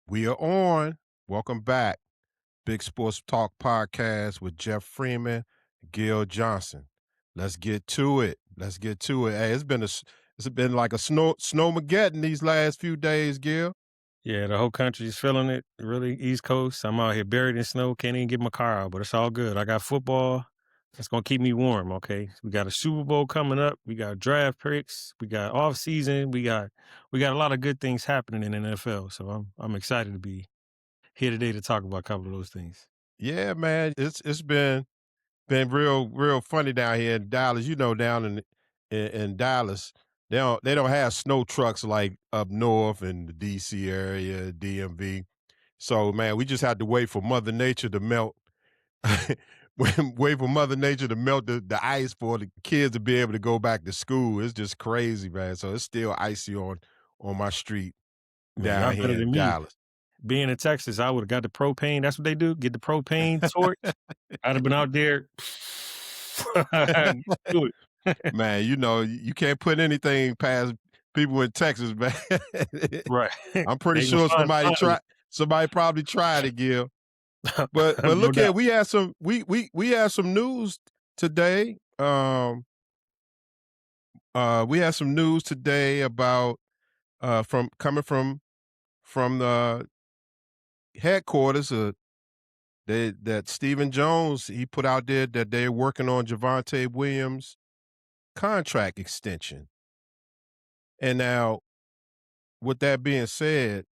We are on. Welcome back. Big Sports Talk Podcast with Jeff Freeman, Gil Johnson. Let's get to it. Let's get to it. Hey, it's been like a snowmageddon these last few days, Gil. Yeah, the whole country's feeling it. Really, East Coast. I'm out here buried in snow. Can't even get my car out, but it's all good. I got football. That's gonna keep me warm. Okay, we got a Super Bowl coming up. We got draft picks. We got off season. We got a lot of good things happening in the NFL. So I'm excited to be here today to talk about a couple of those things. Yeah, man. It's been real funny down here in Dallas. You know, down in Dallas, they don't have snow trucks like up north in the DC area, DMV. So man, we just had to wait for Mother Nature to melt. Wait for Mother Nature to melt the ice for the kids to be able to go back to school. It's just crazy, man. So it's still icy on my street Man, y'all down better here in than me. Dallas. Being in Texas, I would have got the propane. That's what they do. Get the propane torch. I'd have been out there. Do it. Man, you know, you can't put anything past people in Texas, man. Right. I'm pretty They gonna sure find me. somebody probably tried it, Gil. But No look here, doubt. we had some news today. We had some news today about from coming from the headquarters that Stephen Jones he put out there that they're working on Javonte Williams contract extension. And now, with that being said,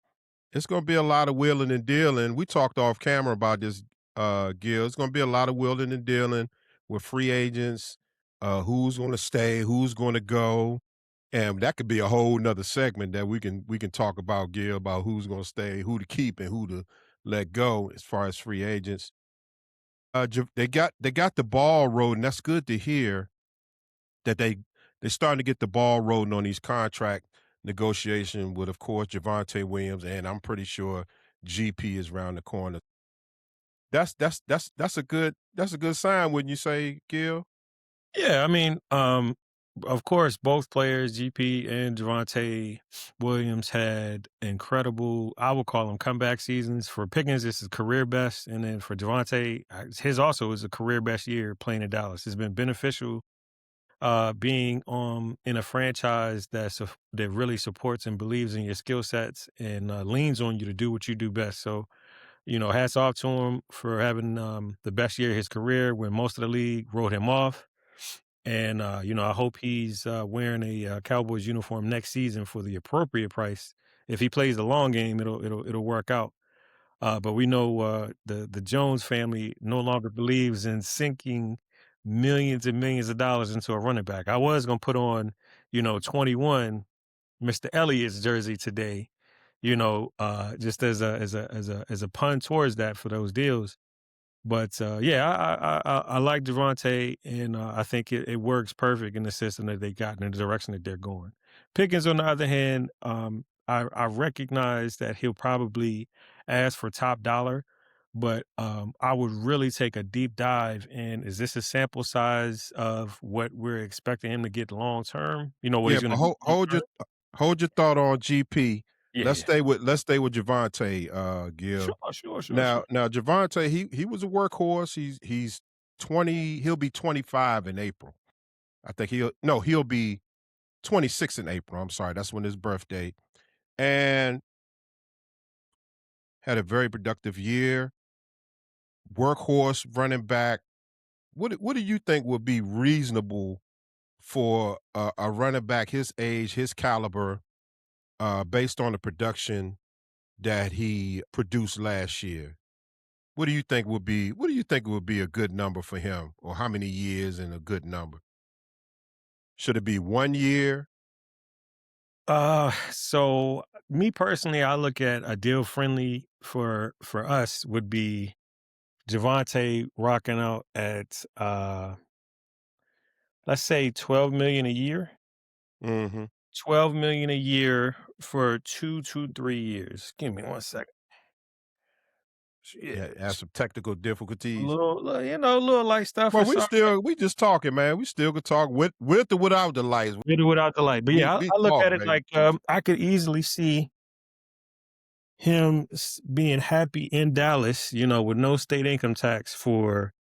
it's going to be a lot of wheeling and dealing. We talked off camera about this, Gil. It's going to be a lot of wheeling and dealing with free agents, who's going to stay, who's going to go, and that could be a whole nother segment that we can talk about, Gil, about who's going to stay, who to keep, and who to let go as far as free agents. They got the ball rolling. That's good to hear that they're starting to get the ball rolling on these contract negotiation with, of course, Javonte Williams, and I'm pretty sure GP is around the corner. That's a good sign, wouldn't you say, Gil? Yeah, I mean, of course, both players, GP and Javonte Williams, had incredible, I would call them comeback seasons. For Pickens, this is career best. And then for Javonte, his also is a career best year playing in Dallas. It's been beneficial being in a franchise that really supports and believes in your skill sets and leans on you to do what you do best. So, hats off to him for having the best year of his career when most of the league wrote him off. And, I hope he's wearing a Cowboys uniform next season for the appropriate price. If he plays the long game, it'll work out. But we know the Jones family no longer believes in sinking millions and millions of dollars into a running back. I was gonna put on, 21, Mr. Elliott's jersey today, just as a pun towards that for those deals. But yeah, I like Devontae, and I think it works perfect in the system that they got and the direction that they're going. Pickens, on the other hand, I recognize that he'll probably ask for top dollar, but I would really take a deep dive in, is this a sample size of what we're expecting him to get long term? What Yeah, he's going but to do long term? hold your thought on GP. Yeah, Let's yeah. stay with Javonte, Sure, Gil. sure, sure, sure. Now Javonte, he was a workhorse. He's 20. He'll be 25 in April. I think he'll be 26 in April. I'm sorry, that's when his birthday. And had a very productive year. Workhorse running back. What do you think would be reasonable for a running back his age, his caliber, based on the production that he produced last year? What do you think would be a good number for him, or how many years and a good number? Should it be 1 year? So me personally, I look at a deal friendly for us would be Javante rocking out at let's say 12 million a year. Mhm. 12 million a year for 2 to 3 years. Give me one second. Yeah, Yeah, have some technical a difficulties. little light stuff Well, or something. we just talking, man. We still could talk with or without the lights. With or without the light. But We yeah, we I look talk, at it baby. like I could easily see being happy in Dallas, with no state income tax for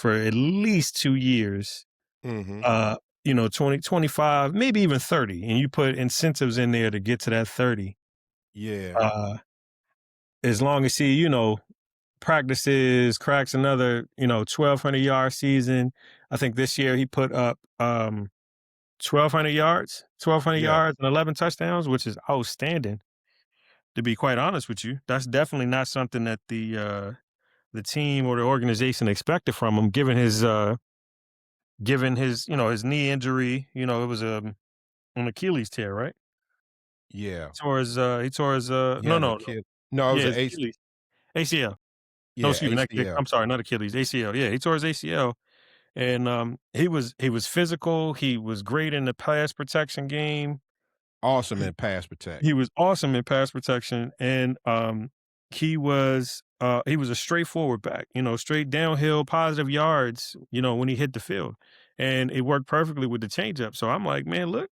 at least 2 years, Mhm. 20, 25, maybe even 30, and you put incentives in there to get to that 30. Yeah. Uh, as long as he, practices, cracks another, 1,200-yard season. I think this year he put up 1,200 yards, 1,200 Yeah. yards and 11 touchdowns, which is outstanding. To be quite honest with you, that's definitely not something that the team or the organization expected from him, given his his knee injury. It was an Achilles tear, right? Yeah. He tore his He no, has a no, no. kid. No, it was Yeah, an his AC. Achilles. ACL. No, Yeah, excuse me, ACL. I'm sorry, not Achilles, ACL. Yeah, he tore his ACL, and, he was physical, he was great in the pass protection game. Awesome in pass He protect. was awesome in pass protection, and, he was a straightforward back, straight downhill, positive yards, when he hit the field, and it worked perfectly with the changeup. So I'm like, "Man, look,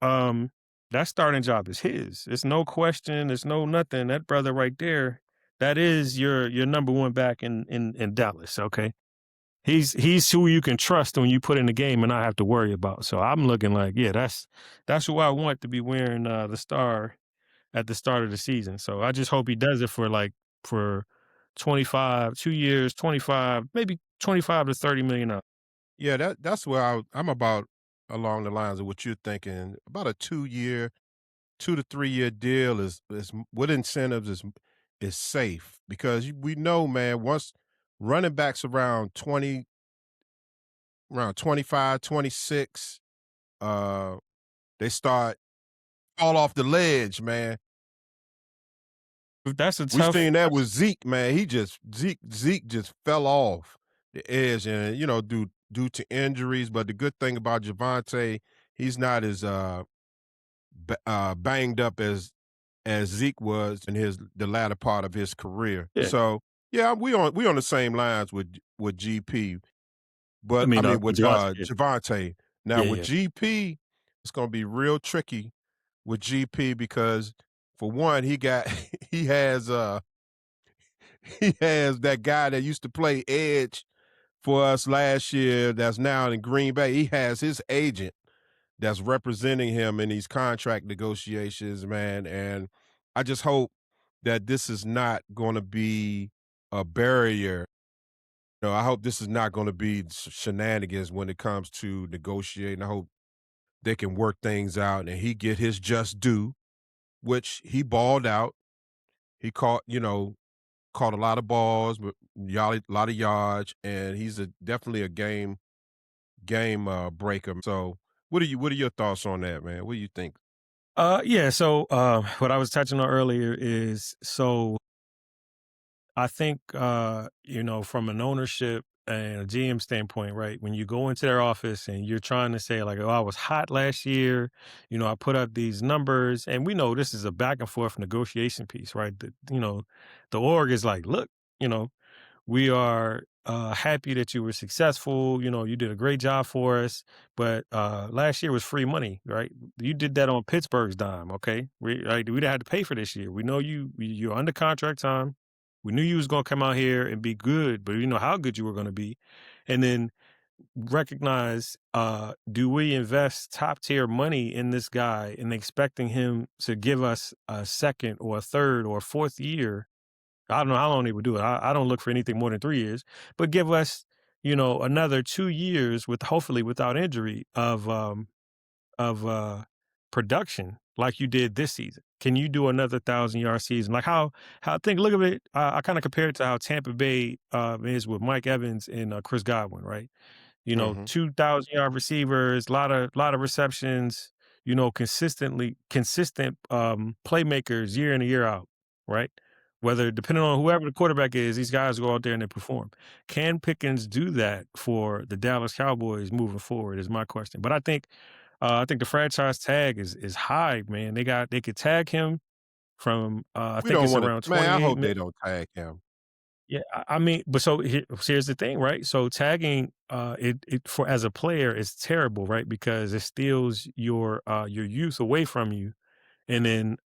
um, that starting job is his. It's no question, it's no nothing. That brother right there, that is your number 1 back in Dallas, okay? He's who you can trust when you put in the game and not have to worry about." So I'm looking like, yeah, that's who I want to be wearing, the star at the start of the season. So I just hope he does it for 25, 2 years, 25, maybe 25 to 30 million. Yeah, that's where I'm about along the lines of what you're thinking. About a 2-year, 2 to 3-year deal is with incentives is safe because we know, man, once running backs around 25, 26, uh, they start fall off the ledge, man. That's a We tough seen that with Zeke, man. Zeke just fell off the edge, and due to injuries. But the good thing about Javonte, he's not as banged up as Zeke was in the latter part of his career. yeah. So yeah, we on the same lines with GP, I but I mean, mean with Javonte, yeah. Javonte. Now Yeah, with yeah. GP, it's gonna be real tricky with GP because for one, he has he has that guy that used to play edge for us last year that's now in Green Bay. He has his agent that's representing him in these contract negotiations, man. And I just hope that this is not going to be a barrier. I hope this is not going to be shenanigans when it comes to negotiating. I hope they can work things out and he get his just due, which he balled out. He caught a lot of balls, but lot of yards, and he's definitely a game breaker. So, what are your thoughts on that, man? What do you think? Yeah, so what I was touching on earlier is, so I think, from an ownership and a GM standpoint, right? When you go into their office and you're trying to say, like, "Oh, I was hot last year, I put up these numbers," and we know this is a back and forth negotiation piece, right? The org is like, "Look, you know, we are happy that you were successful. You did a great job for us, but last year was free money, right? You did that on Pittsburgh's dime, okay? We didn't have to pay for this year. We know you're under contract time. We knew you was gonna come out here and be good, but you know how good you were gonna be, and then recognize, do we invest top tier money in this guy and expecting him to give us a second or a third or a fourth year? I don't know how long they would do it. I don't look for anything more than 3 years, but give us, another 2 years with, hopefully without injury, of production like you did this season. Can you do another 1,000-yard season? Like, how think look at it, I kinda compare it to how Tampa Bay, is with Mike Evans and, Chris Godwin, right? Mhm. 2,000-yard receivers, lot of receptions, consistent playmakers year in and year out, right? Whether depending on whoever the quarterback is, these guys go out there and they perform. Can Pickens do that for the Dallas Cowboys moving forward is my question. But I think the franchise tag is high, man. They could tag him from, I We think don't it's want to, around man. I 28. hope they don't tag him. Yeah, I mean, but so here's the thing, right? So tagging, it for as a player is terrible, right? Because it steals your youth away from you, and then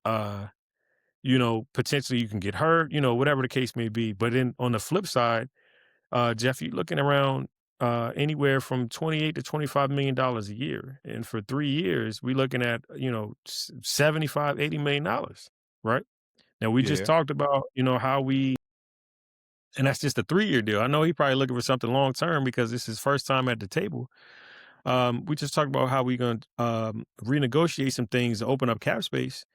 potentially you can get hurt, whatever the case may be. But then on the flip side, Jeff, you're looking around anywhere from 28 to $25 million a year. And for 3 years, we're looking at, 75, $80 million, right? Now, we just Yeah. talked about, how and that's just a 3 year deal. I know he probably looking for something long term because this is his first time at the table. We just talked about how we going to renegotiate some things to open up cap space.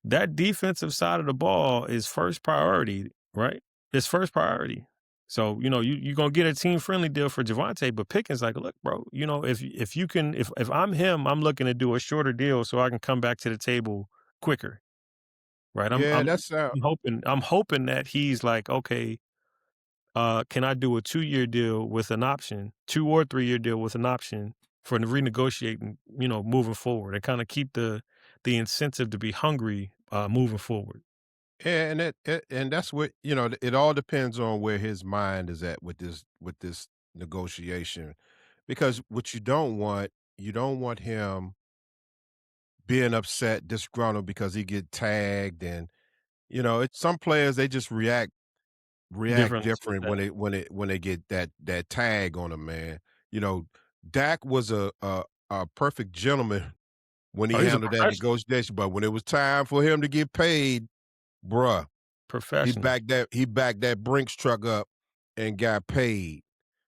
That defensive side of the ball is first priority, right? It's first priority. So, you're gonna get a team friendly deal for Javonte, but Pickens like, look, bro, if you can if I'm him, I'm looking to do a shorter deal so I can come back to the table quicker. Right. I'm Yeah, I'm that's I'm hoping that he's like, okay, can I do a 2 year deal with an option, 2 or 3 year deal with an option for renegotiating, moving forward and kind of keep the incentive to be hungry moving forward. yeah, and that's what it all depends on where his mind is at with this negotiation, because what you don't want him being upset, disgruntled because he get tagged, and it's some players they just react Different. different when they get that tag on them, man. You know, Dak was a perfect gentleman when he Oh, he's a handled that professional. negotiation, but when it was time for him to get paid, bruh, Professional. he backed that Brinks truck up and got paid,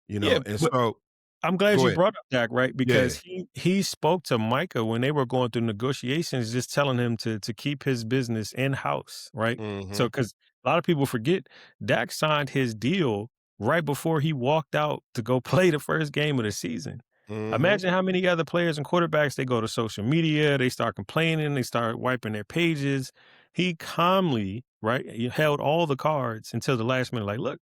Yeah, and but so I'm glad go you ahead. brought up Dak, right? Yeah. Because he spoke to Micah when they were going through negotiations, just telling him to keep his business in house, right? So, Mhm. because a lot of people forget, Dak signed his deal right before he walked out to go play the first game of the season. Mhm. Imagine how many other players and quarterbacks they go to social media, they start complaining, they start wiping their pages. He calmly, right, he held all the cards until the last minute. Like, look.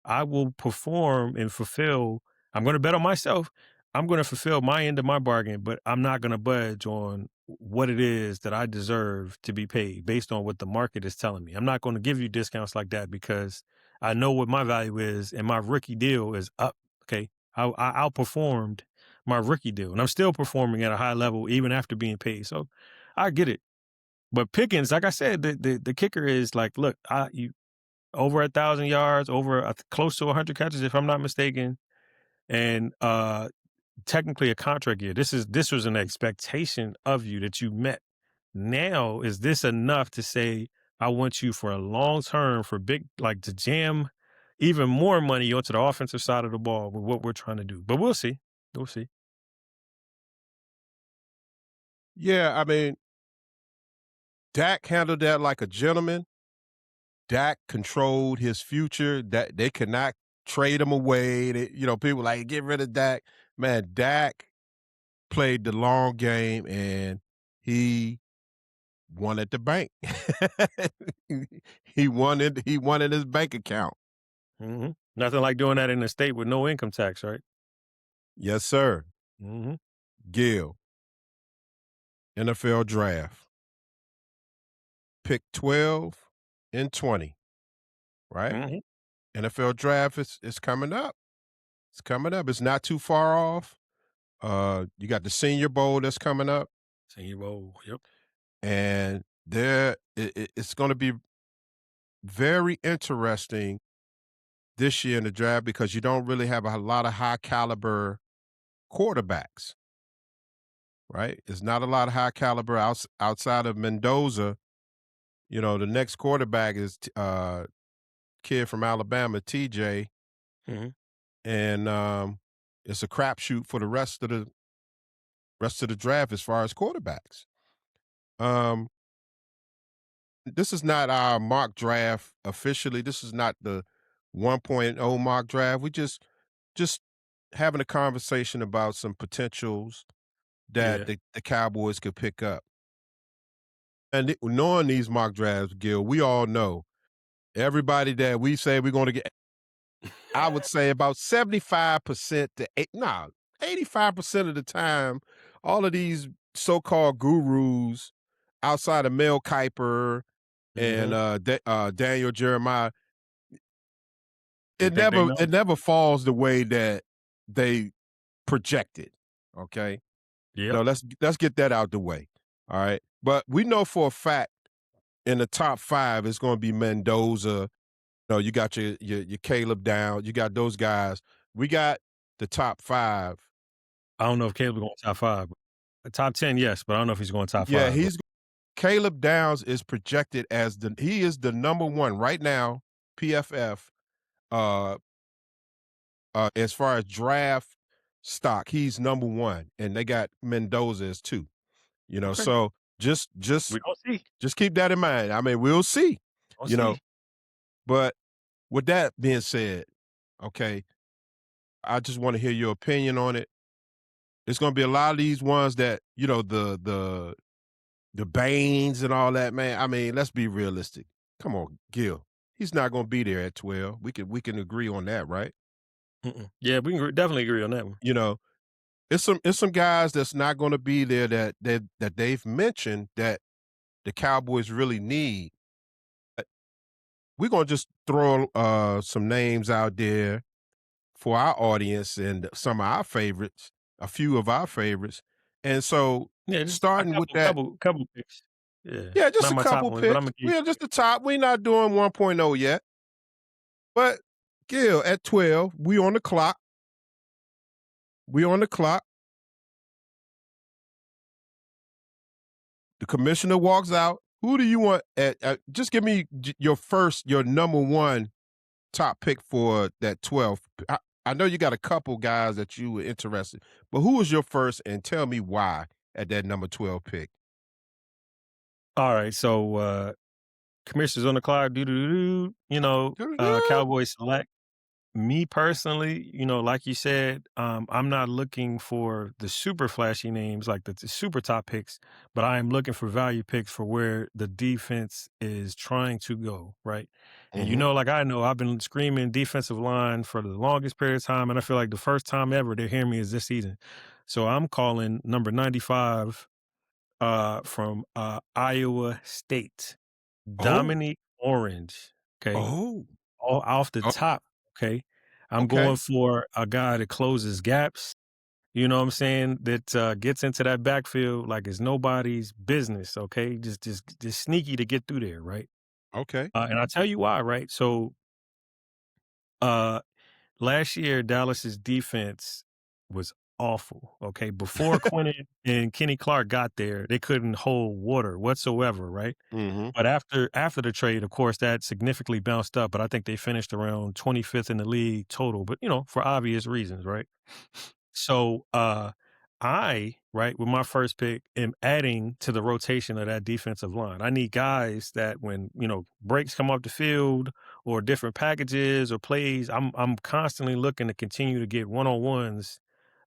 I will perform and fulfill. I'm going to bet on myself. I'm going to fulfill my end of my bargain, but I'm not going to budge on what it is that I deserve to be paid based on what the market is telling me. I'm not going to give you discounts like that because I know what my value is and my rookie deal is up. Okay. I outperformed my rookie deal and I'm still performing at a high level even after being paid. So I get it. But Pickens, like I said, the kicker is like, look, over 1,000 yards, over close to 100 catches, if I'm not mistaken, and technically a contract year. This was an expectation of you that you met. Now, is this enough to say I want you for a long term for big like to jam even more money onto the offensive side of the ball with what we're trying to do? But we'll see. We'll see. Yeah, I mean, Dak handled that like a gentleman. Dak controlled his future. That they could not trade him away. People like get rid of Dak. Man, Dak played the long game and he won at the bank. He won in his bank account. Nothing like doing that in a state with no income tax, right? Yes, sir. hmm Gil, NFL draft. Pick 12 and 20, right? hmm NFL draft is coming up. It's coming up. It's not too far off. You got the Senior Bowl that's coming up, Senior Bowl. Yep. and it's going to be very interesting this year in the draft because you don't really have a lot of high caliber quarterbacks, right? There's not a lot of high caliber outside of Mendoza. The next quarterback is kid from Alabama, TJ, hmm and it's a crapshoot for the rest of the draft as far as quarterbacks. Um, this is not our mock draft officially. This is not the 1.0 mock draft. We just having a conversation about some potentials that Yeah. the Cowboys could pick up. And knowing these mock drafts, Gil, we all know everybody that we say we're going to get. I would say about 75% to 85% of the time, all of these so-called gurus outside of Mel Kiper and hmm Daniel Jeremiah, They think they know. it never falls the way that they projected. Okay. Yep. No, let's get that out the way. All right. But we know for a fact in the top 5, it's gonna be Mendoza. No, you got your Caleb Down. You got those guys. We got the top 5. I don't know if Caleb's going top 5. Top 10, yes, but I don't know if he's going top Yeah, 5. But he's Caleb Downs is projected as he is the number 1 right now, PFF, uh, as far as draft stock, he's number 1, and they got Mendoza as 2, okay, so just we just gonna see. just keep that in mind. I mean, we'll see, Gonna you know, see. but with that being said, okay, I just wanna hear your opinion on it. There's gonna be a lot of these ones that, the Baines and all that, man. I mean, let's be realistic. Come on, Gil. He's not gonna be there at 12. We can agree on that, right? Mm-mm. Yeah, we can definitely agree on that one. You know, it's some guys that's not gonna be there that they've mentioned that the Cowboys really need. We're gonna just throw some names out there for our audience and some of our favorites, a few of our favorites. And so Yeah, just a starting with couple, that, couple, couple picks. Yeah, yeah, just not a my top couple ones, but I'm picks. gonna give. We are just the top. We're not doing 1.0 yet. But Gil, at 12, we on the clock. We on the clock. The commissioner walks out. Who do you want just give me your number 1 top pick for that 12. I know you got a couple guys that you were interested, but who was your first and tell me why at that number 12 pick? All right, so commissioners on the clock. Do do do. Doo-doo-doo. Cowboys select. Me personally, like you said, I'm not looking for the super flashy names like the super top picks, but I am looking for value picks for where the defense is trying to go, right? And Mhm. like I know, I've been screaming defensive line for the longest period of time, and I feel like the first time ever they're hearing me is this season. So I'm calling number 95 from Iowa State, Oh. Dominique Orange. Okay, Oh. all off the Oh, top, okay? I'm okay. going for a guy that closes gaps, you know what I'm saying, that, gets into that backfield like it's nobody's business, okay? Just sneaky to get through there, right? Okay. And I'll tell you why, right? So, uh, last year, Dallas's defense was awful, okay? Before Quentin and Kenny Clark got there, they couldn't hold water whatsoever, right? Mhm. But after the trade, of course, that significantly bounced up, but I think they finished around 25th in the league total, but, for obvious reasons, right? So, right, with my first pick, am adding to the rotation of that defensive line. I need guys that when, breaks come off the field or different packages or plays, I'm constantly looking to continue to get one-on-ones,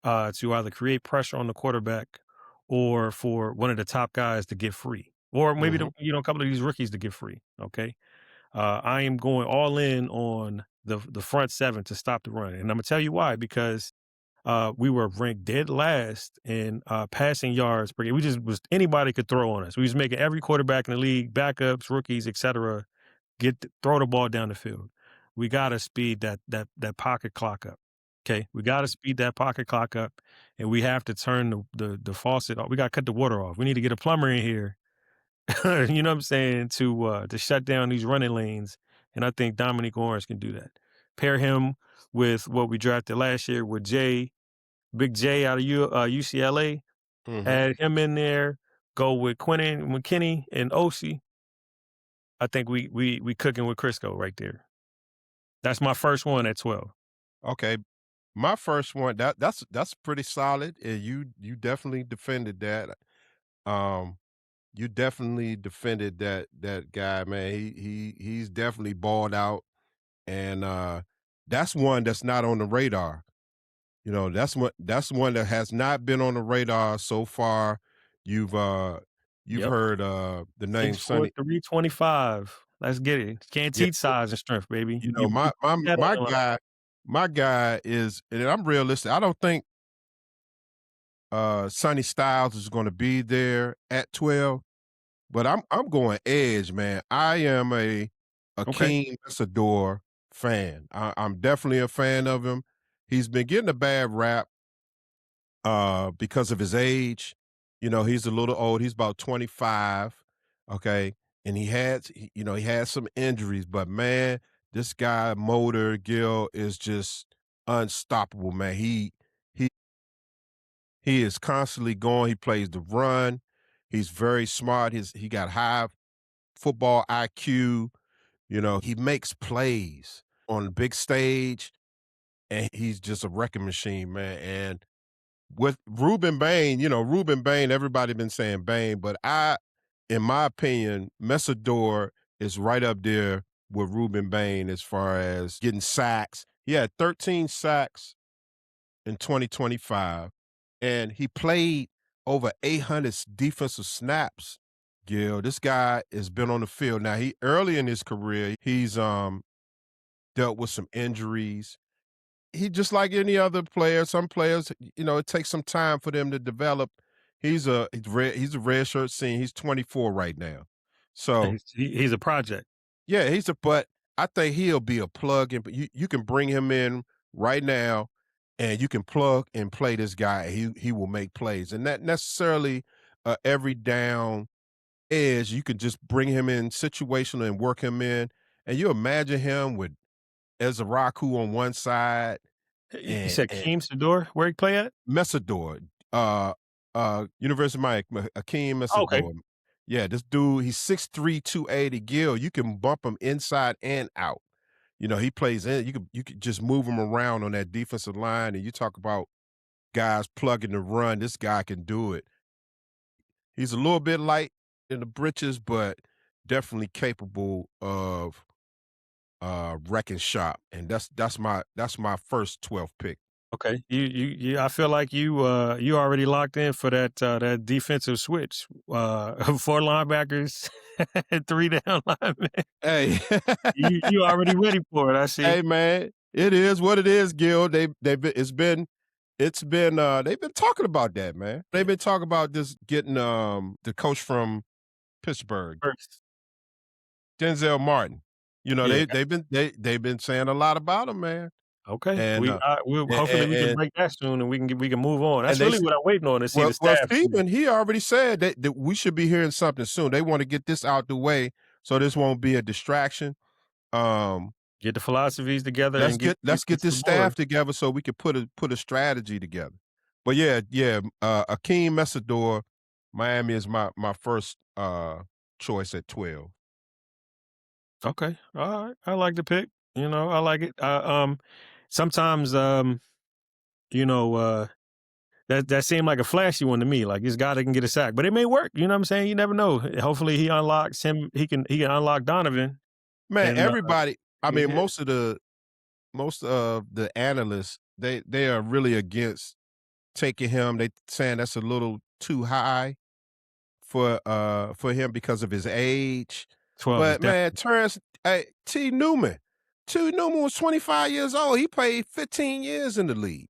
to either create pressure on the quarterback or for one of the top guys to get free. Or maybe Mhm. a couple of these rookies to get free. Okay. I am going all in on the front seven to stop the run. And I'm gonna tell you why, because we were ranked dead last in passing yards per game. We just was anybody could throw on us. We was making every quarterback in the league, backups, rookies, etc., throw the ball down the field. We gotta speed that pocket clock up. Okay, we gotta speed that pocket clock up, and we have to turn the faucet off. We gotta cut the water off. We need to get a plumber in here. You know what I'm saying, to shut down these running lanes, and I think Dominique Orange can do that. Pair him with what we drafted last year with Big J out of UCLA. Mhm. Add him in there. Go with Quentin McKinney and Osi. I think we cooking with Crisco right there. That's my first one at 12. Okay. My first one, that's pretty solid, and you definitely defended that. Um, you definitely defended that guy, man. He's definitely balled out, and that's one that's not on the radar. That's one that has not been on the radar so far. You've Yep. heard the name 6'4", Sonny. 325. Let's get it. Can't Yeah, teach size and strength, baby. You my my put that on my the line. guy is, and I'm realistic. I don't think Sonny Styles is going to be there at 12. But I'm going edge, man. I am a Okay. King Isidore fan. I'm definitely a fan of him. He's been getting a bad rap because of his age. He's a little old. He's about 25. Okay. and he had some injuries, but man, this guy Motor Gill is just unstoppable, man. He he is constantly going. He plays the run. He's very smart. He got high football IQ. He makes plays on the big stage, and he's just a wrecking machine, man. And with Ruben Bain, Ruben Bain, everybody been saying Bain, but in my opinion, Messidor is right up there with Ruben Bain as far as getting sacks. He had 13 sacks in 2025, and he played over 800 defensive snaps. Gil, this guy has been on the field. Now, he early in his career, he's dealt with some injuries. He just like any other player. Some players, it takes some time for them to develop. He's a red shirt senior. He's 24 right now. So He's a project. yeah, but I think he'll be a plug in. But you can bring him in right now, and you can plug and play this guy. He will make plays, and not necessarily every down edge. You can just bring him in situational and work him in, and you imagine him with Ezraku on one side You and said Keem Sador, where he play at? Messidor, University of Miami, Akeem Oh, okay. Messidor. Yeah, this dude, he's 6'3", 280. Gil, you can bump him inside and out. He plays in. You could just move him around on that defensive line, and you talk about guys plugging the run. This guy can do it. He's a little bit light in the britches, but definitely capable of wrecking shop. And that's my first 12th pick. Okay. I feel like you already locked in for that defensive switch. 4 linebackers and 3 down linemen. Hey. You already ready for it, I see. Hey, man, it is what it is, Gil. They've been talking about that, man. They've been talking about this getting the coach from Pittsburgh, First. Denzel Martin. Yeah. They've been saying a lot about him, man. Okay. And We'll and hopefully we can and, break that soon and we can move on. and That's they really what I'm waiting on to see the well, staff. Stephen, he already said that we should be hearing something soon. They want to get this out the way so this won't be a distraction. Um, Get the philosophies together let's and get let's get to the this board. staff together so we can put a strategy together. But yeah, Akeem Messidor, Miami is my first choice at 12. Okay. All right. I like the pick. I like it. Sometimes you know, that seemed like a flashy one to me. Like this guy that can get a sack, but it may work. You know what I'm saying? You never know. Hopefully, he unlocks him. He can unlock Donovan. Man, And everybody, I mean, yeah, most of the analysts, they are really against taking him. They saying that's a little too high for him because of his age. 12 is But man, definitely. Terrence, hey, T. Newman was 25 years old. He played 15 years in the league.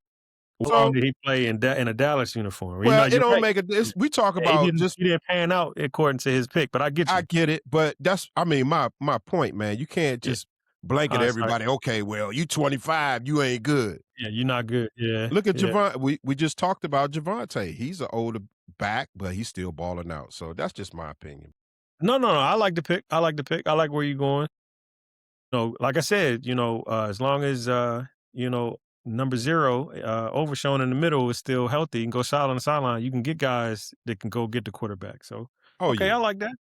How long So, did he play in a Dallas uniform? well, it You're don't right. make a we talk Yeah, he about didn't just he didn't pan out according to his pick, but I get I you. get it, but I mean, my point, man. You can't Yeah, just blanket hindsight. everybody. Okay, well, you 25, you ain't good. Yeah, you're not good. Yeah, Look at yeah. Javon. We just talked about Javonte. He's an older back, but he's still balling out. So that's just my opinion. No, no, no. I like the pick. I like the pick. I like where you're going. Like I said, as long as number 0, overshown in the middle is still healthy and go solid on the sideline, you can get guys that can go get the quarterback. So, Oh okay, I yeah. like that.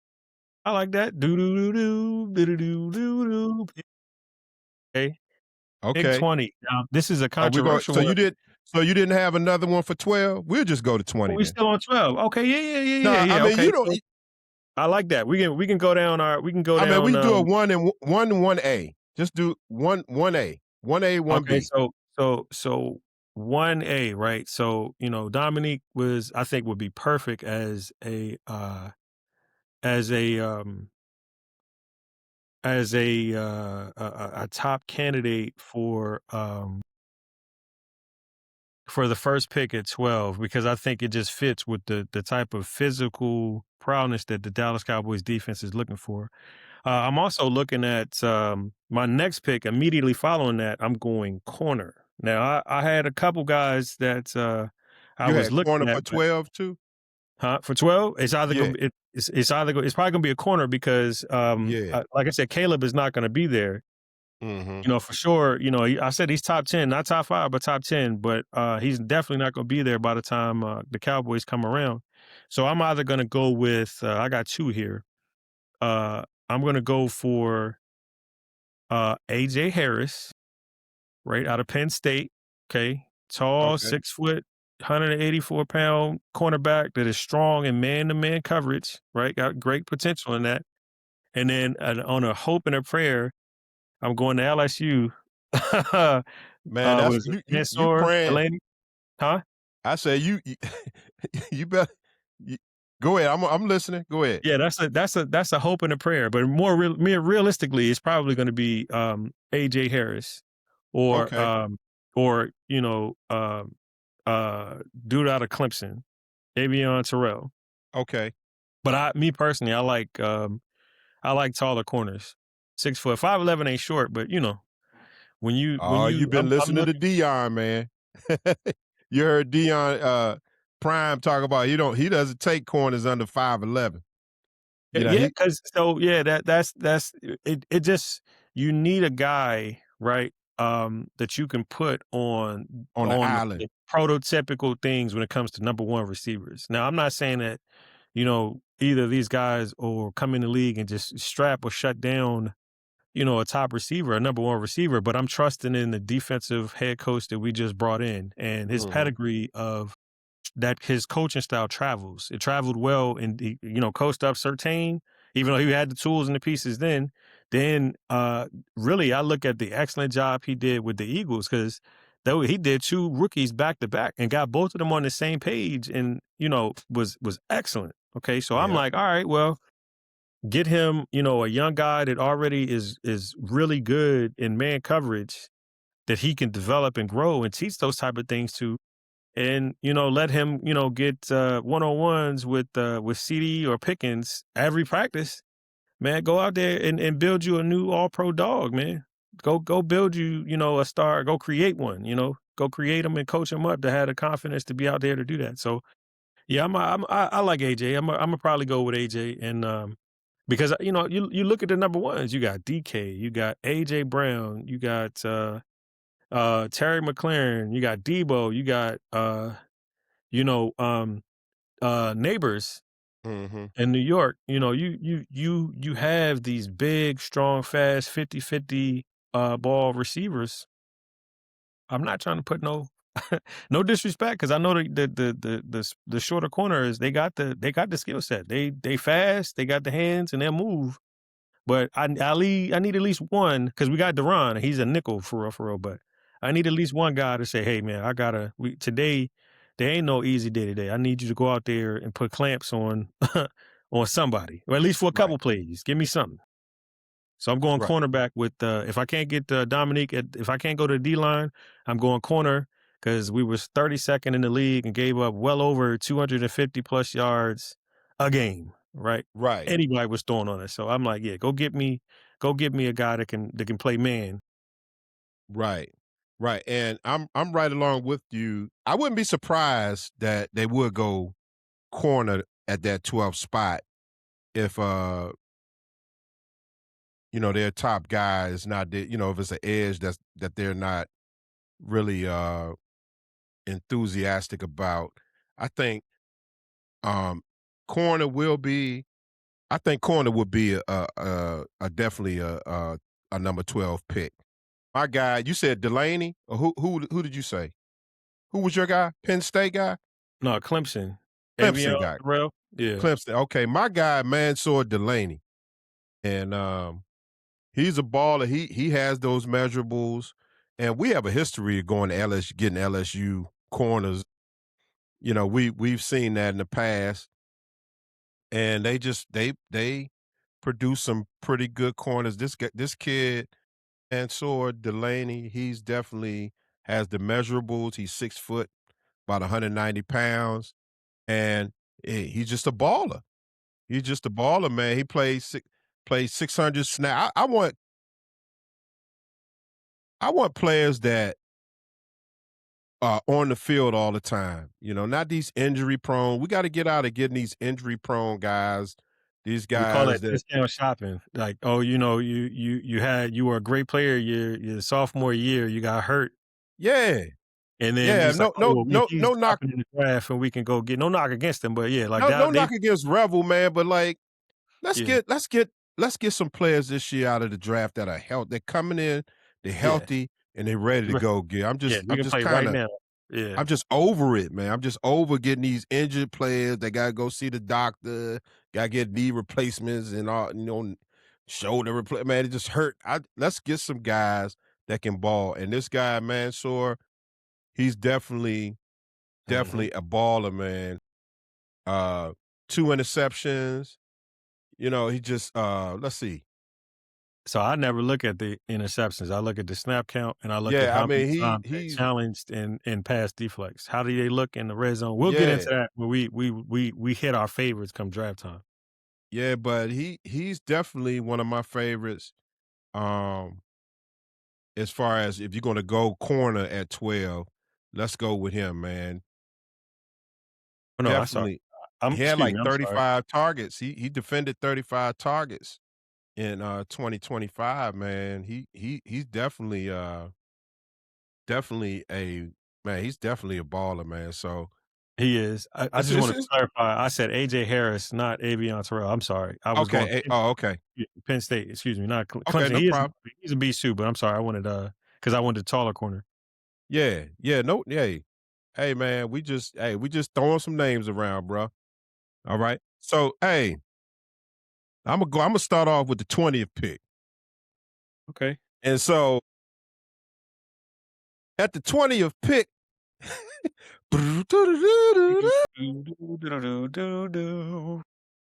I like that. Do do do do do do do do. Okay, pick Okay. 20. Now, this is a Are we going? controversial one. So you didn't have another one for 12? We'll just go to Oh, 20 we then. still on 12. Okay, yeah, yeah, yeah, yeah, No, I yeah. mean Okay, you don't. so I like that. We can go down we can go I mean we down. can do a one A. Just do one A, one Okay, B. so 1A, right? So, Dominique I think would be perfect as a a top candidate for the first pick at 12 because I think it just fits with the type of physical prowess that the Dallas Cowboys defense is looking for. I'm also looking at my next pick immediately following that. I'm going corner. Now, I had a couple guys that I You was had corner looking at, for but 12 too. for 12, it's either Yeah. going to it's probably gonna be a corner because Yeah. like I said, Caleb is not gonna be there. Mhm. You know, for sure. You know, I said he's top 10, not top 5, but top 10. But he's definitely not gonna be there by the time the Cowboys come around. So I'm either gonna go with I got two here. I'm gonna go for AJ Harris, right out of Penn State. Okay, tall, Okay. 6 foot, 184-pound cornerback that is strong in man-to-man coverage. Right, got great potential in that. And then on a hope and a prayer, I'm going to LSU. Man, that's What is it? you Mansour praying. Delaney? Huh? I say you you better you go ahead. I'm listening. Go ahead. Yeah, that's a hope and a prayer, but more realistically, it's probably going to be AJ Harris or Okay. you know uh dude out of Clemson, Avion Terrell. Okay. But me personally, I like taller corners. 6 foot, 5'11" ain't short, but you know when Oh, you you've been I'm listening to looking. Dion, man. You heard Dion Prime talk about he doesn't take corners under 5'11". Yeah, You know, yeah, he because that's it just you need a guy, right, that you can put on the on island. the prototypical things when it comes to number 1 receivers. Now, I'm not saying that, you know, either of these guys will come in the league and just strap or shut down, you know, a top receiver, a number 1 receiver, but I'm trusting in the defensive head coach that we just brought in and his Mhm. pedigree of that his coaching style travels. It traveled well and you know, coached up Surtain, even though he had the tools and the pieces then. Then really I look at the excellent job he did with the Eagles because though he did 2 rookies back to back and got both of them on the same page and, you know, was excellent. Okay. So I'm Yeah. like, all right, well, get him, you know, a young guy that already is really good in man coverage that he can develop and grow and teach those type of things to and you know let him you know get one-on-ones with CD or Pickens every practice. Man, go out there and build you a new all-pro dog, man. Go build you, you know, a star. Go create one, you know. Go create him and coach him up to have the confidence to be out there to do that. So yeah, I like AJ. I'm gonna probably go with AJ and because you know you look at the number ones. You got DK, you got AJ Brown, you got Terry McLaurin, you got Debo, you got you know, neighbors Mhm. in New York, you know, you have these big, strong, fast 50-50 ball receivers. I'm not trying to put no no disrespect because I know the shorter corners, they got the skill set. They fast, they got the hands and they move. But I need at least one because we got Duran. He's a nickel for real. But I need at least one guy to say, "Hey, man, today. There ain't no easy day today. I need you to go out there and put clamps on on somebody, or at least for a Right. couple plays. Give me something." So I'm going Right. cornerback with if I can't get Dominique, if I can't go to the D line, I'm going corner because we was 32nd in the league and gave up well over 250 plus yards a game. Right, Right. anybody was throwing on us. So I'm like, yeah, go get me a guy that can play man. Right. Right. And I'm right along with you. I wouldn't be surprised that they would go corner at that 12th spot if you know, their top guy is not there, you know, if it's an edge that they're not really enthusiastic about. I think um corner will be I think corner would be a definitely a number 12 pick. My guy, you said Delaney or who did you say? Who was your guy? Penn State guy? No, Clemson, Clemson Avion guy. Terrell, yeah. Clemson. Okay, my guy Mansour Delaney. And he's a baller. He has those measurables. And we have a history of going to LSU, getting LSU corners. You know, we've seen that in the past. And they produce some pretty good corners. This kid, Mansour Delaney, he's definitely has the measurables. He's 6 foot, about 190 pounds, and he's just a baller. He's just a baller, man. He plays 600 snap. I want players that are on the field all the time. You know, not these injury prone. We got to get out of getting these injury prone guys These We call guys that that discount shopping. Like, oh, you were a great player your sophomore year, you got hurt, yeah, and then yeah, he's like, no "Oh, no well, no he's no knock dropping in the draft, and we can go get." No knock against him, but yeah, like no that they knock against Revel, man, but, like, let's yeah, get let's get let's get some players this year out of the draft that are healthy. They're coming in, they're yeah, healthy, and they're ready to right, go. Get. yeah, we I'm can just play right kinda now. Yeah, I'm just over it, man. I'm just over getting these injured players. They gotta go see the doctor, gotta get knee replacements and all, shoulder replacement. Man, it just hurt. Let's get some guys that can ball. And this guy, Mansoor, he's mhm. definitely a baller, man. Uh, 2 interceptions. He just let's see. So I never look at the interceptions. I look at the snap count, and I look at Yeah, I how many mean times they he's challenged and pass deflects. How do they look in the red zone? We'll get into yeah, that when we hit our favorites come draft time. yeah, but he's definitely one of my favorites. Um, as far as if you're gonna go corner at 12, let's go with him, man. Oh, no, I'm sorry. Definitely. He had Excuse me, like I'm sorry. 35 targets. He defended 35 targets in 2025, man. He's definitely a man, he's definitely a baller, man. So He is. I it's just it's, wanted to it's clarify. I said AJ Harris, not Avion Terrell. I'm sorry. I was going okay. Okay. Penn State, excuse me, not Okay, Clemson. no problem. He's a beast too, but I'm sorry. I wanted because I wanted a taller corner. Yeah, yeah, no, yeah. Hey man, we just throwing some names around, bro. All right. So hey, I'm gonna start off with the 20th pick. Okay. And so at the 20th pick,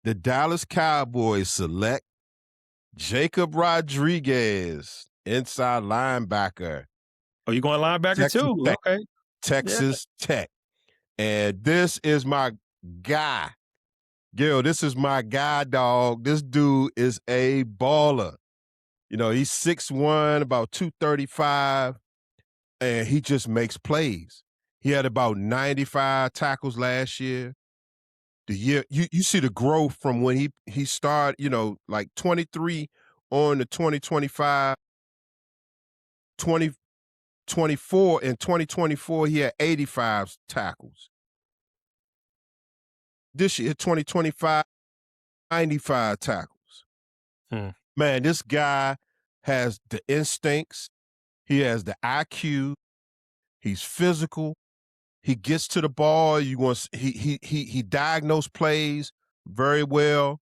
the Dallas Cowboys select Jacob Rodriguez, inside linebacker, Oh, you going linebacker Texas too? Tech. Okay. Yeah. Texas Tech. And this is my guy. Gil, this is my guy, dog. This dude is a baller. He's 6'1", about 235, and he just makes plays. He had about 95 tackles last year. The year you see the growth from when he started, like 23 on to 2025, 2024. In 2024, he had 85 tackles. This year, 2025, 95 tackles. Hmm. Man, this guy has the instincts. He has the IQ. He's physical. He gets to the ball. He diagnosed plays very well.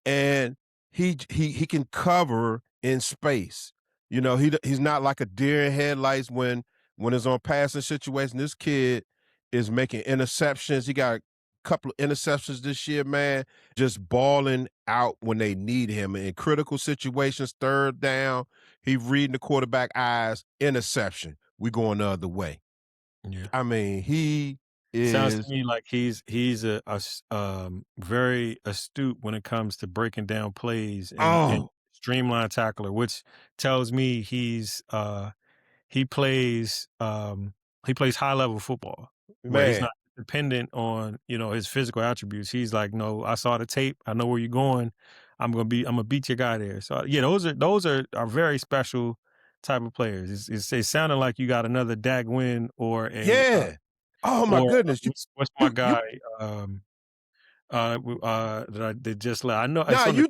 And he can cover in space. He's not like a deer in headlights when it's on passing situation. This kid is making interceptions. He got a couple of interceptions this year, man. Just balling out when they need him in critical situations. Third down, he reading the quarterback eyes. Interception. We going the other way. Yeah. I mean, he Sounds to is. me like he's very astute when it comes to breaking down plays and Oh streamline tackler, which tells me he plays he plays high level football where he's man, not dependent on his physical attributes. He's like, no, I saw the tape. I know where you're going. I'm gonna beat your guy there. So yeah, those are very special type of players. It sounded like you got another Dak win yeah. Oh my goodness. what's my You guy that just left. I know it's Nah, on the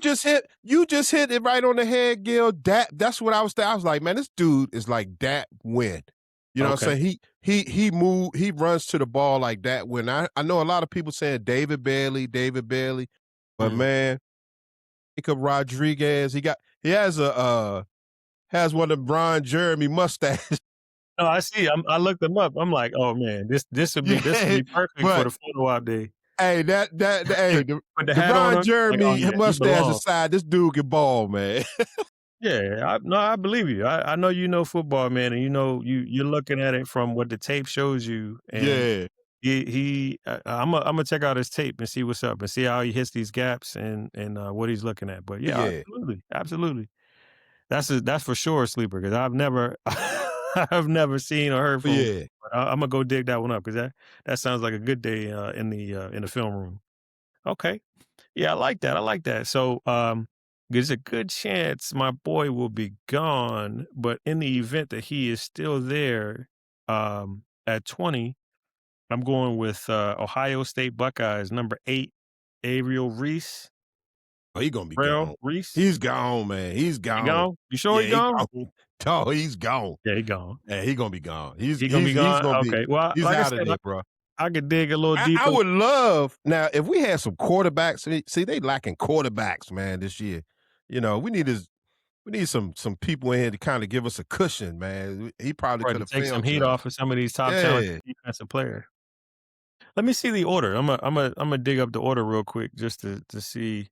you just hit it right on the head, Gil. That's what I was thinking. I was like, man, this dude is like that win. You know what okay. I'm saying? He runs to the ball like that when I know a lot of people saying David Bailey, but Mm. man, Jacob Rodriguez, has one of the Brian Jeremy mustaches. No, I see. I looked him up. I'm like, oh man, this would Yeah, be perfect for but the photo op day. hey, hey, Put the the hat on Brian him, like, oh Jeremy yeah, he mustache belongs. aside, this dude can ball, man. Yeah, no, I believe you. I know you know football, man, and you're looking at it from what the tape shows you, and Yeah, I'm gonna check out his tape and see what's up and see how he hits these gaps and what he's looking at. But yeah, yeah, absolutely. That's for sure a sleeper because I've never I've never seen or heard from him. yeah. But I'm gonna go dig that one up because that sounds like a good day in the film room. Okay. Yeah, I like that. I like that. So, there's a good chance my boy will be gone, but in the event that he is still there, at 20, I'm going with Ohio State Buckeyes, number 8, Ariel Reese. Oh, he gonna be Rail gone. Reese. He's gone, man. He's He gone. gone? You sure Yeah, he he gone? gone. Oh, he's gone. Yeah, he gone. Yeah, he gonna be gone. He's He gonna he's be he's gone? gonna be Okay. Well, he's like I out of said, there, bro. I could dig a little I deeper. would love now if we had some quarterbacks. See, they lacking quarterbacks, man, this year. We need some people in here to kind of give us a cushion, man. He probably Right, could to have take some failed heat to us. off of some of these top talented Yeah. defensive players. Let me see the order. I'm gonna dig up the order real quick just to see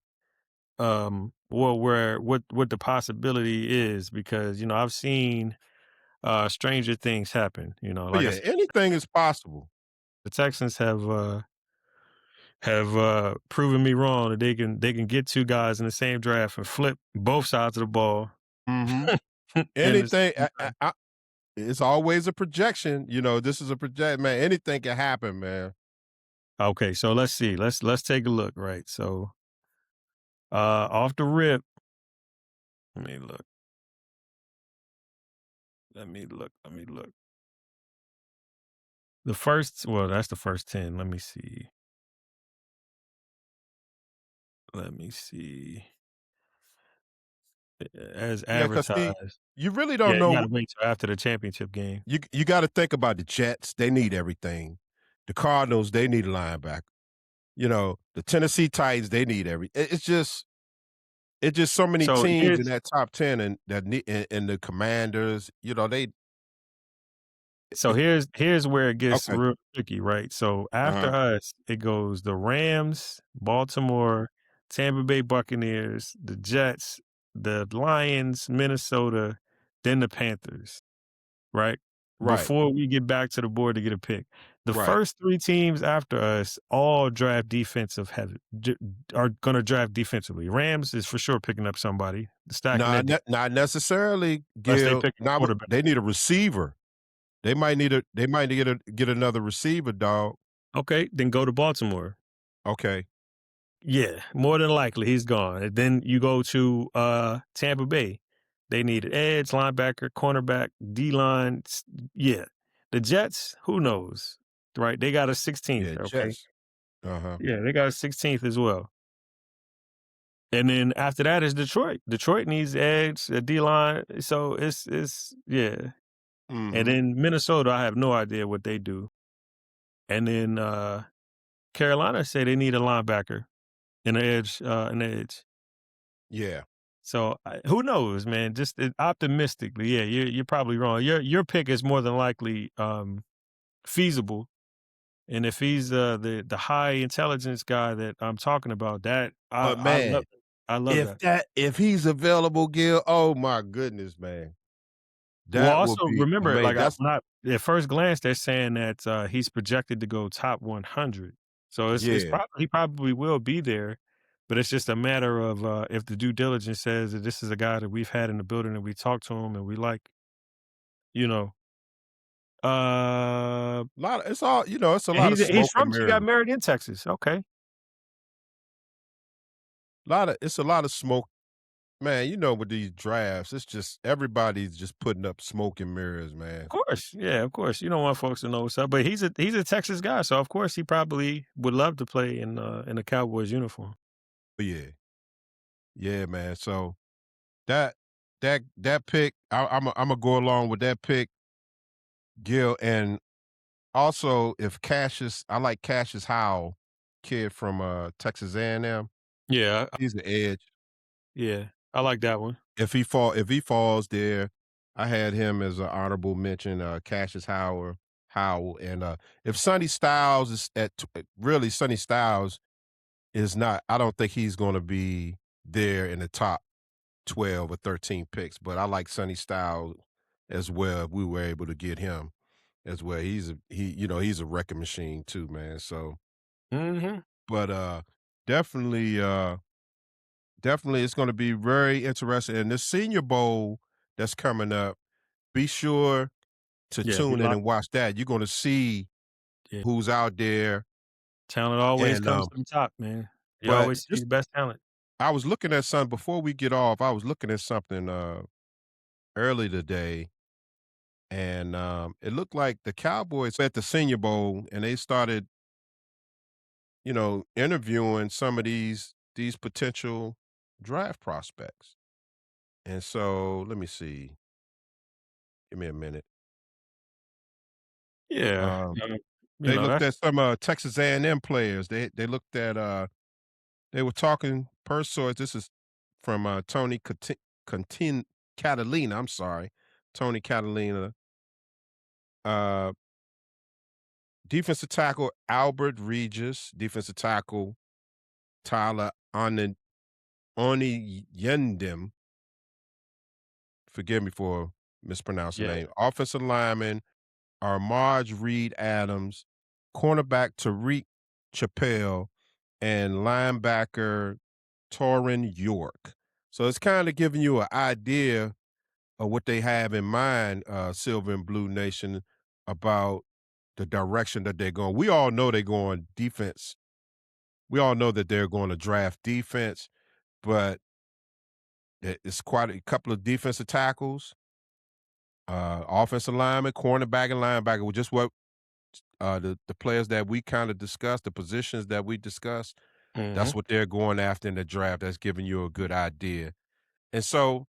well where what the possibility is because I've seen stranger things happen. Oh Like I yeah, said, anything is possible. the Texans have proven me wrong that they can get two guys in the same draft and flip both sides of the ball. Mhm. in the Anything same draft. it's always a projection. This is a project, man. Anything can happen, man. Okay, so let's see. Let's take a look, right? So off the rip, let me look. Let me look. That's the first 10. Let me see. Let me see. As Yeah, cause see, advertised. you really Yeah, don't you know. gotta wait till after the championship game. You got to think about the Jets. They need everything. The Cardinals, they need a linebacker. The Tennessee Titans, they need it's just so many So teams in here's that top 10 and that need and the Commanders, they so it, here's where it gets okay. real tricky, right? So after Uh-huh. us, it goes the Rams, Baltimore, Tampa Bay Buccaneers, the Jets, the Lions, Minnesota, then the Panthers. Right? Right. Before we get back to the board to get a pick. The Right. first 3 teams after us all draft are gonna draft defensively. Rams is for sure picking up somebody, stacking their Not necessarily, unless they Gil. pick a Now quarterback. they need a receiver. They might need to get another receiver, dog. Okay, then go to Baltimore. Okay. Yeah, more than likely he's gone. And then you go to Tampa Bay. They need an edge, linebacker, cornerback, D line. Yeah. The Jets, who knows? Right? They got a 16th. Yeah, Okay. Jets. Uh-huh. Yeah, they got a 16th as well. And then after that is Detroit. Detroit needs edge, a D line. So it's yeah. And Mhm. then Minnesota, I have no idea what they do. And then Carolina say they need a linebacker and an edge. Yeah. So who knows, man? Just optimistically, yeah, you're probably wrong. Your pick is more than likely feasible. And if he's the high intelligence guy that I'm talking about, that But I man, love it. I love that. if he's available, Gil, oh my goodness, man. Well, That would also be remember, amazing. like That's not at first glance, they're saying that he's projected to go top 100. So it's yeah. probably he probably will be there, but it's just a matter of if the due diligence says that this is a guy that we've had in the building and we talked to him and we like, you know, Lot of, it's all, it's a and lot of he's smoke and from he got mirrors. married in Texas. Okay, It's a lot of smoke. Man, with these drafts, it's just everybody's just putting up smoke and mirrors, of man. course, yeah, of course. You don't want folks to know what's up, but he's a Texas guy, so of course he probably would love to play in a Cowboys uniform. But yeah. Yeah, man. So that pick, I'm gonna go along with that pick, Gil. And also, if Cassius, I like Cassius Howell, kid from Texas A&M. Yeah, He's the edge. yeah, I like that one. If he falls there, I had him as an honorable mention. Cassius Howell, and if Sonny Styles is really Sonny Styles is not. I don't think he's going to be there in the top 12 or 13 picks. But I like Sonny Styles as well. If we were able to get him as well, he's a wrecking machine too, man. So, Mhm. but definitely. Definitely, it's going to be very interesting. And the Senior Bowl that's coming up, be sure to Yeah, be tune in locked and watch that. You're going to see yeah. who's out there. Talent always And comes to the top, man. You But always see just the best talent. I was looking at something before we get off. I was looking at something early today, and it looked like the Cowboys at the Senior Bowl, and they started, interviewing some of these potential draft prospects. And so, let me see. Give me a minute. Yeah, Um, you they know, looked that's at some Texas A&M players. They looked at they were talking per source. This is from Tony Catalina. I'm sorry, Tony Catalina. Uh, Defensive tackle Albert Regis, defensive tackle Tyler Oniyendim. Forgive me for mispronouncing the yeah. name. Offensive lineman are Marge Reed Adams, cornerback Tariq Chappelle, and linebacker Torrin York. So it's kind of giving you an idea of what they have in mind, Silver and Blue Nation, about the direction that they're going. We all know they're going defense. We all know that they're going to draft defense, but it's quite a couple of defensive tackles, offensive lineman, cornerback, and linebacker. With just what the players that we kind of discussed, the positions that we discussed, Mhm. that's what they're going after in the draft. That's giving you a good idea. And so,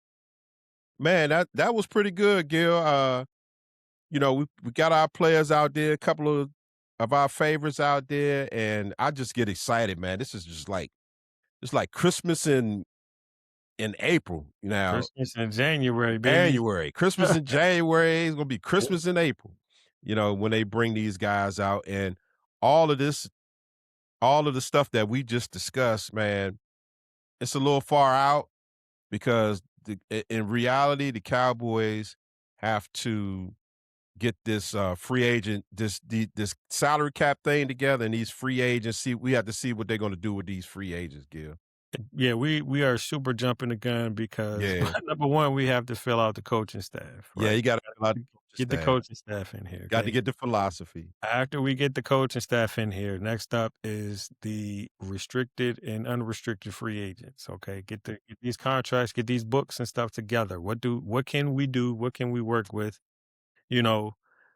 man, that was pretty good, Gil. We got our players out there, a couple of our favorites out there, and I just get excited, man. This is just like it's like Christmas in April. Now, Christmas in January, baby. January, Christmas in January, it's gonna be Christmas in April. When they bring these guys out, and all of this, all of the stuff that we just discussed, man, it's a little far out because in reality, the Cowboys have to get this free agent, this salary cap thing together, and these free agents. We have to see what they're going to do with these free agents, Gil. Yeah, we are super jumping the gun because Yeah, number one, we have to fill out the coaching staff, yeah, right? you got to fill out the coaching Get the staff. coaching staff in here, Got to okay? get the philosophy. After we get the coaching staff in here, next up is the restricted and unrestricted free agents. Okay, get these contracts, get these books and stuff together. What can we do? What can we work with? You know,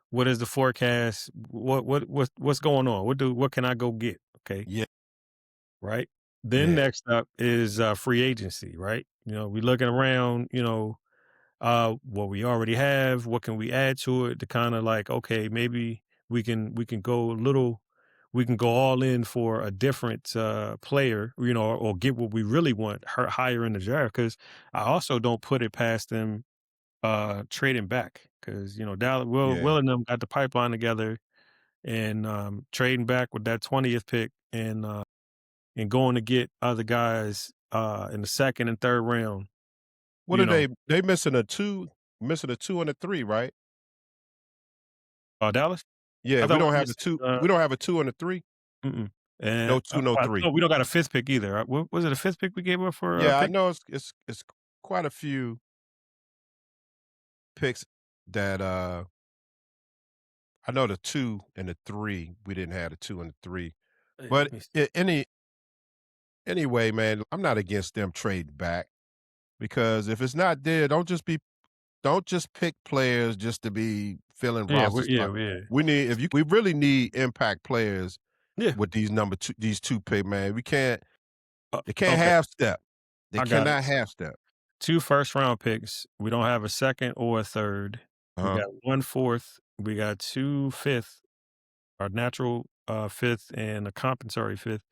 what is the forecast? What's going on? What can I go get? Okay, Yeah, right. Then yeah. next up is free agency, right? We looking around. What we already have, what can we add to it to kind of like, okay, maybe we can go a little, we can go all in for a different player, or get what we really want higher in the draft. Because I also don't put it past them trading back, because Dallas Will Yeah. and them got the pipeline together, and trading back with that 20th pick, and going to get other guys in the second and third round. What You are know, they missing a 2 and a 3, right? Dallas. Yeah, I we thought don't we were have missing. a 2 and a 3. Mm-mm. And No 2, no I 3. know we don't got a fifth pick either. Was it a fifth pick we gave up for a Yeah, I pick? know it's quite a few picks that I know the 2 and the 3, we didn't have the 2 and the 3. Let But me see. anyway, man, I'm not against them trading back because if it's not there, don't just pick players just to be filling Yeah, roster yeah, spot. yeah, We really need impact players yeah. with these 2 pick, man. They can't Okay, half step. They I got it. cannot half step. 2 first round picks. We don't have a second or a third. We Uh-huh. got 1 fourth. We got 2 fifth, our natural fifth and a compensatory fifth.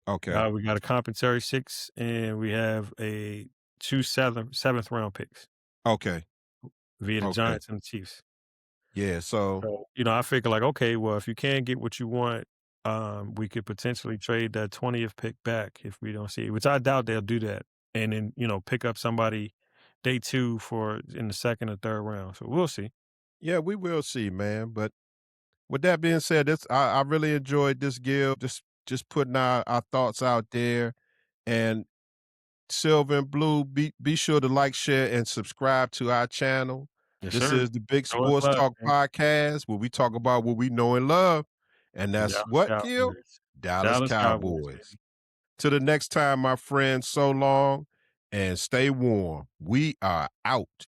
Okay. We got a compensatory six, and we have a 2 seventh round picks Okay. via the Okay. Giants and the Chiefs. Yeah, so So, I figure like, okay, well, if you can't get what you want, we could potentially trade that 20th pick back if we don't see it, which I doubt they'll do that. And then, pick up somebody day two for in the second or third round. So we'll see. yeah, we will see, man. But with that being said, I really enjoyed this, Gil. Just putting our thoughts out there. And Silver and Blue, be sure to like, share, and subscribe to our channel. Yes, This sir. is the Big Show us Sports love, Talk man. Podcast, where we talk about what we know and love. And that's Dallas what, Gil? Cowboys. Dallas Dallas Cowboys, Cowboys. baby. Till the next time, my friends, so long and stay warm. We are out.